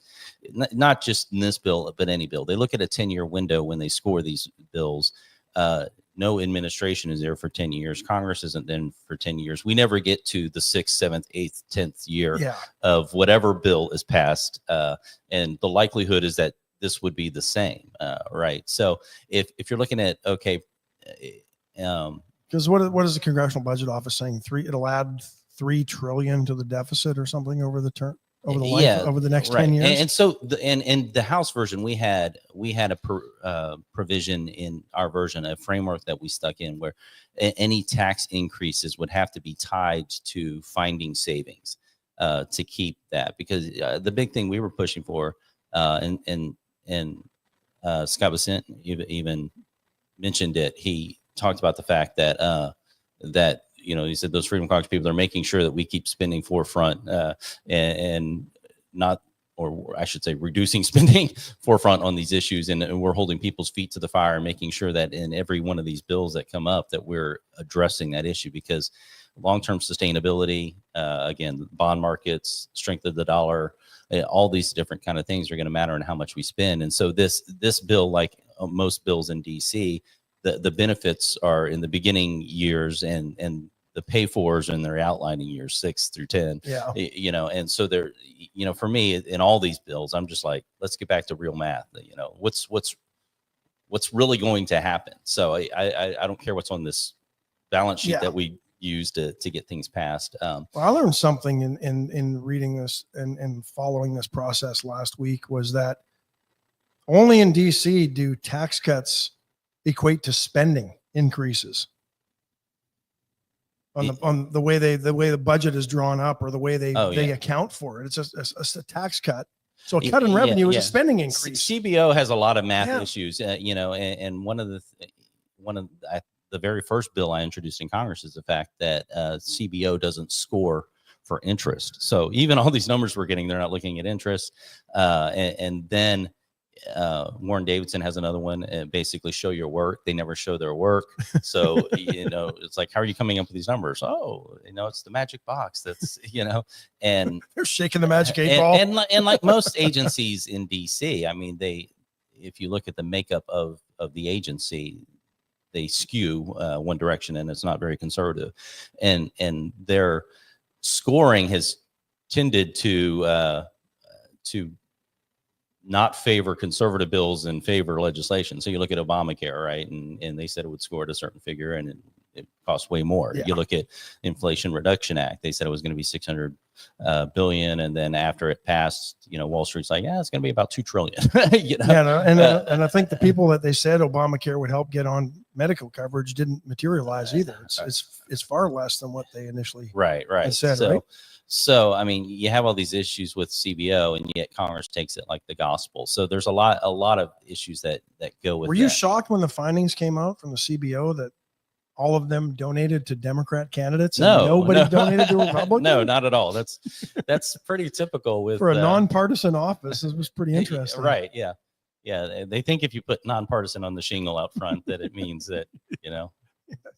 not just in this bill, but any bill. They look at a 10-year window when they score these bills. No administration is there for 10 years. Congress isn't then for 10 years. We never get to the 6th, 7th, 8th, 10th year of whatever bill is passed. And the likelihood is that this would be the same, right? So if you're looking at, okay. Because what is the Congressional Budget Office saying? It'll add $3 trillion to the deficit or something over the term. over the life over the next 10 years. And so in the House version, we had a provision in our version, a framework that we stuck in where any tax increases would have to be tied to finding savings to keep that, because the big thing we were pushing for, and Scott Bassett even mentioned it. He talked about the fact that he said those Freedom Caucus people are making sure that we keep spending forefront and not, or I should say, reducing spending forefront on these issues. And we're holding people's feet to the fire and making sure that in every one of these bills that come up that we're addressing that issue, because long-term sustainability, again, bond markets, strength of the dollar, all these different kind of things are going to matter in how much we spend. And so this bill, like most bills in DC, the benefits are in the beginning years and the pay fors in their outlining years 6 through 10. Yeah. And so there, for me in all these bills, I'm just like, let's get back to real math. What's really going to happen. So I don't care what's on this balance sheet that we use to get things passed. Well, I learned something in reading this and following this process last week, was that only in DC do tax cuts equate to spending increases on the way the budget is drawn up, or the way they account for it. It's just a tax cut. So a cut in revenue is a spending increase. CBO has a lot of math issues, and one of the very first bill I introduced in Congress is the fact that CBO doesn't score for interest. So even all these numbers we're getting, they're not looking at interest. And then Warren Davidson has another one, basically show your work. They never show their work. So, it's like, how are you coming up with these numbers? Oh, it's the magic box. That's, and they're shaking the magic 8 ball. And like most agencies in DC, I mean, if you look at the makeup of the agency, they skew one direction, and it's not very conservative, and their scoring has tended to not favor conservative bills and favor legislation. So you look at Obamacare, right? And they said it would score at a certain figure, and it costs way more. Yeah. You look at Inflation Reduction Act, they said it was going to be 600 billion. And then after it passed, Wall Street's like, it's going to be about 2 trillion. And I think the people that they said Obamacare would help get on medical coverage didn't materialize either. It's far less than what they initially said, right? So, I mean, you have all these issues with CBO, and yet Congress takes it like the gospel. So there's a lot of issues that go with. Were you shocked when the findings came out from the CBO that all of them donated to Democrat candidates? No, nobody donated to Republicans? No, not at all. That's pretty typical with for a nonpartisan office. It was pretty interesting. Right. Yeah. Yeah. They think if you put nonpartisan on the shingle out front, that it means that,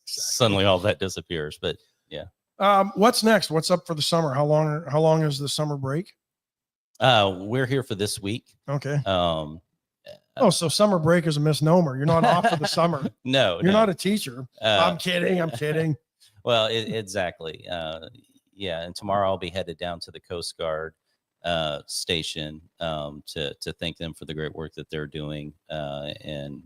suddenly all that disappears. But yeah. What's next? What's up for the summer? How long is the summer break? We're here for this week. Okay. So summer break is a misnomer. You're not off for the summer. No, you're not a teacher. I'm kidding. Well, exactly. And tomorrow I'll be headed down to the Coast Guard station to thank them for the great work that they're doing. And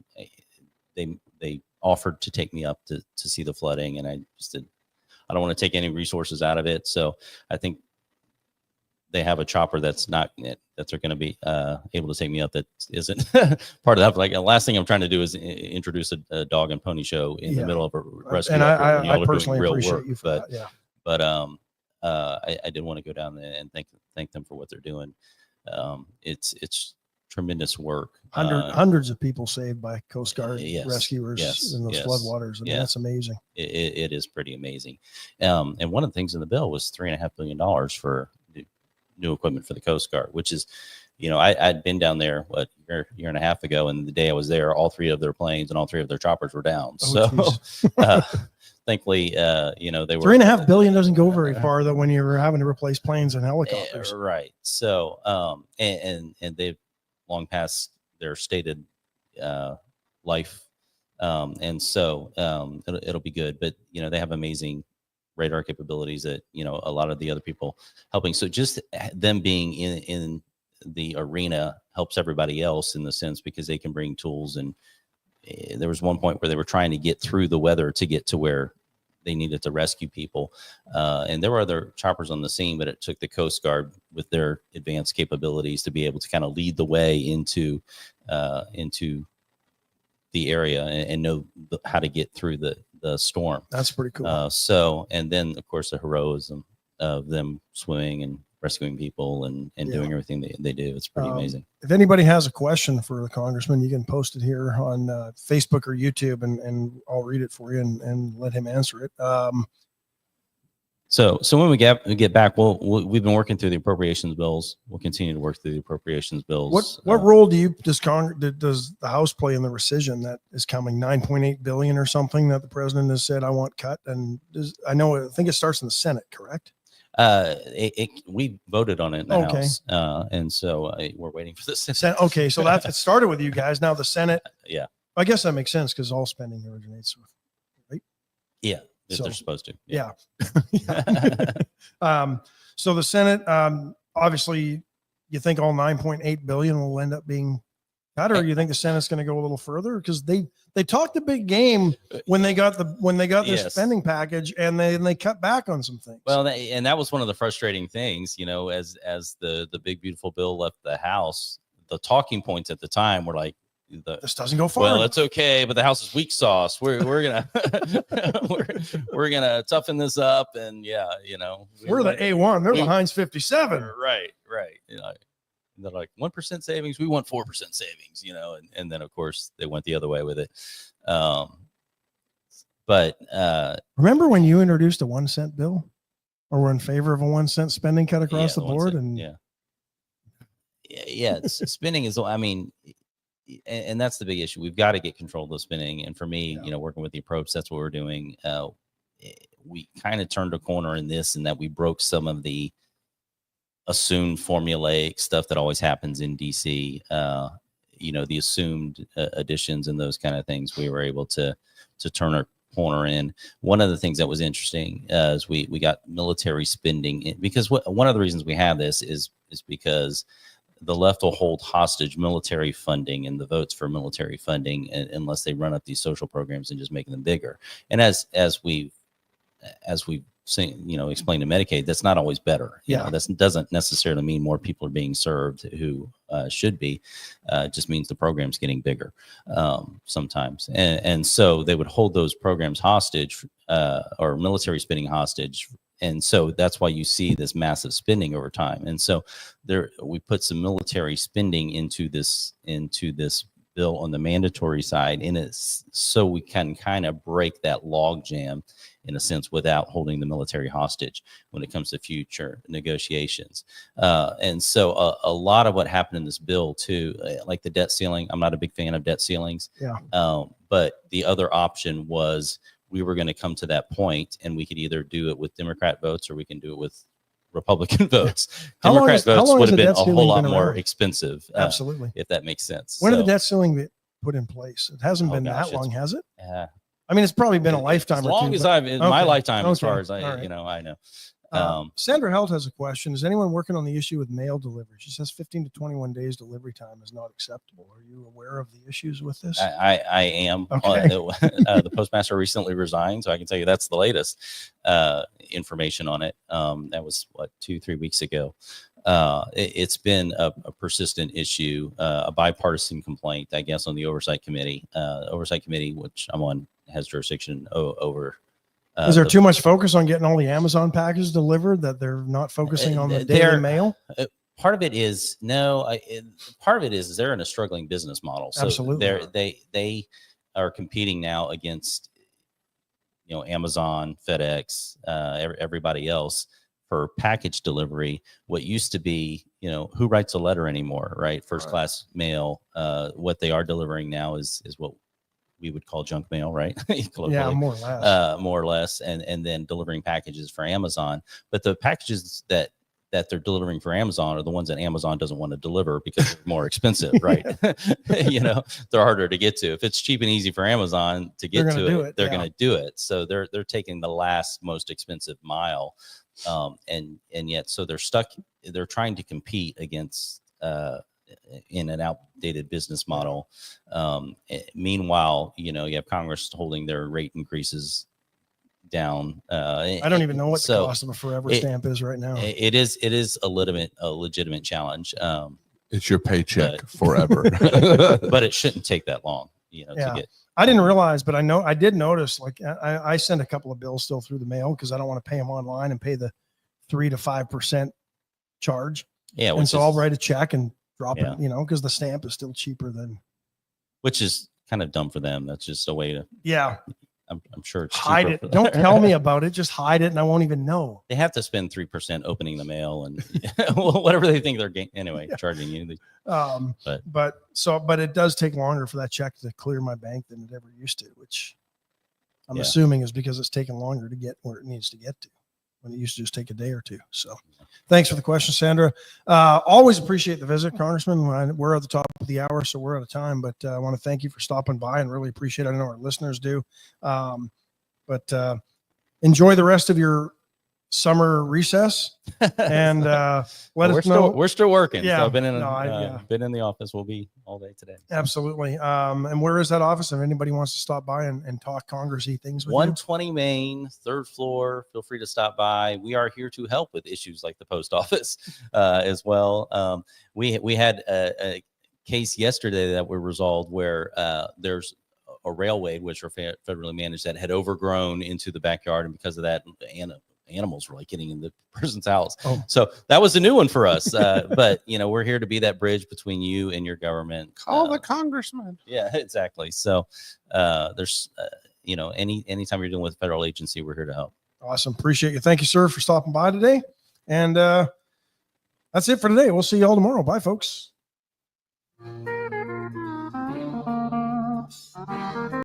they offered to take me up to see the flooding, and I just did. I don't want to take any resources out of it. So I think they have a chopper that they're going to be able to take me up. That isn't part of that. Like the last thing I'm trying to do is introduce a dog and pony show in the middle of a rescue. And I personally appreciate you for that. Yeah. But I did want to go down there and thank them for what they're doing. It's tremendous work. Hundreds of people saved by Coast Guard rescuers in those floodwaters. I mean, that's amazing. It is pretty amazing. And one of the things in the bill was $3.5 billion for new equipment for the Coast Guard, which is, I'd been down there a year and a half ago, and the day I was there, all 3 of their planes and all 3 of their choppers were down. Thankfully, they were $3.5 billion doesn't go very far though when you're having to replace planes and helicopters. Right. So, and they've long past their stated life, and so it'll be good. But they have amazing radar capabilities that a lot of the other people helping. So just them being in the arena helps everybody else in the sense, because they can bring tools. And there was one point where they were trying to get through the weather to get to where they needed to rescue people. And there were other choppers on the scene, but it took the Coast Guard with their advanced capabilities to be able to kind of lead the way into the area and know how to get through the storm. That's pretty cool. So, and then of course the heroism of them swimming and rescuing people and doing everything they do. It's pretty amazing. If anybody has a question for the congressman, you can post it here on Facebook or YouTube, and I'll read it for you and let him answer it. So when we get back, we've been working through the appropriations bills. We'll continue to work through the appropriations bills. What role does the House play in the rescission that is coming? $9.8 billion or something that the president has said I want cut, and I think it starts in the Senate, correct? We voted on it in the House, and so we're waiting for the Senate. Okay, so it started with you guys. Now the Senate. Yeah, I guess that makes sense because all spending originates with, right? Yeah, if they're supposed to. Yeah. So the Senate, obviously, you think all 9.8 billion will end up being cut, or you think the Senate's going to go a little further? Because they talked a big game when they got this spending package, and they cut back on some things. Well, and that was one of the frustrating things, as the big beautiful bill left the House. The talking points at the time were like, this doesn't go far. Well, it's okay, but the House is weak sauce. We're gonna we're gonna toughen this up, and we're the A1. They're the Heinz 57. Right. They're like 1% savings. We want 4% savings. And then of course they went the other way with it. But remember when you introduced a 1 cent bill, or were in favor of a 1 cent spending cut across the board? Spending is. I mean. And that's the big issue. We've got to get control of the spending. And for me, working with the approach, that's what we're doing. We kind of turned a corner in this, and that we broke some of the assumed formulaic stuff that always happens in DC. The assumed additions and those kind of things. We were able to turn our corner in. One of the things that was interesting is we got military spending in, because one of the reasons we have this is because the left will hold hostage military funding and the votes for military funding unless they run up these social programs and just making them bigger. And as we've seen, explained to Medicaid, that's not always better. That doesn't necessarily mean more people are being served who should be. It just means the program's getting bigger sometimes. And so they would hold those programs hostage or military spending hostage. And so that's why you see this massive spending over time. And so we put some military spending into this bill on the mandatory side, and it's so we can kind of break that log jam in a sense without holding the military hostage when it comes to future negotiations. And so a lot of what happened in this bill too, like the debt ceiling, I'm not a big fan of debt ceilings. But the other option was, we were going to come to that point, and we could either do it with Democrat votes or we can do it with Republican votes. Democrat votes would have been a whole lot more expensive. Absolutely. If that makes sense. When did the debt ceiling be put in place? It hasn't been that long, has it? I mean, it's probably been a lifetime. As long as my lifetime, as far as I know. Sandra Helt has a question. Is anyone working on the issue with mail delivery? She says 15 to 21 days delivery time is not acceptable. Are you aware of the issues with this? I am. Okay. The postmaster recently resigned, so I can tell you that's the latest information on it. That was 2-3 weeks ago. It's been a persistent issue, a bipartisan complaint, I guess, on the oversight committee. Which I'm on, has jurisdiction over. Is there too much focus on getting all the Amazon packages delivered that they're not focusing on the daily mail? Part of it is part of it is they're in a struggling business model. So absolutely, they are competing now against Amazon, FedEx, everybody else for package delivery. What used to be who writes a letter anymore, right? First class mail. What they are delivering now is what we would call junk mail, right? Yeah, more or less, and then delivering packages for Amazon. But the packages that they're delivering for Amazon are the ones that Amazon doesn't want to deliver because they're more expensive, right? They're harder to get to. If it's cheap and easy for Amazon to get to it, they're going to do it. So they're taking the last most expensive mile, and yet so they're stuck. They're trying to compete against in an outdated business model. Meanwhile, you have Congress holding their rate increases down. I don't even know what the cost of a forever stamp is right now. It is a legitimate challenge. It's your paycheck forever. But it shouldn't take that long, to get. I didn't realize, but I did notice, like I sent a couple of bills still through the mail because I don't want to pay them online and pay the 3 to 5% charge. Yeah. And so I'll write a check and drop it, because the stamp is still cheaper than. Which is kind of dumb for them. That's just a way to. Yeah. I'm sure it's hide it. Don't tell me about it. Just hide it, and I won't even know. They have to spend 3% opening the mail and whatever they think they're charging you. But it does take longer for that check to clear my bank than it ever used to, which I'm assuming is because it's taken longer to get where it needs to get to, when it used to just take a day or two. So thanks for the question, Sandra. Always appreciate the visit, Congressman. We're at the top of the hour, so we're out of time, but I want to thank you for stopping by and really appreciate it. I know our listeners do. But enjoy the rest of your summer recess, and let us know. We're still working. Yeah, so I've been in the office. We'll be all day today. Absolutely. And where is that office? If anybody wants to stop by and talk Congressy things with 120 Main, 3rd floor. Feel free to stop by. We are here to help with issues like the post office as well. We had a case yesterday that were resolved where there's a railway, which are federally managed, that had overgrown into the backyard, and because of that, animals were like getting in the person's house. So that was a new one for us. But we're here to be that bridge between you and your government. Call the congressman. Yeah, exactly. So there's anytime you're dealing with a federal agency, we're here to help. Awesome. Appreciate you. Thank you, sir, for stopping by today. And that's it for today. We'll see you all tomorrow. Bye, folks.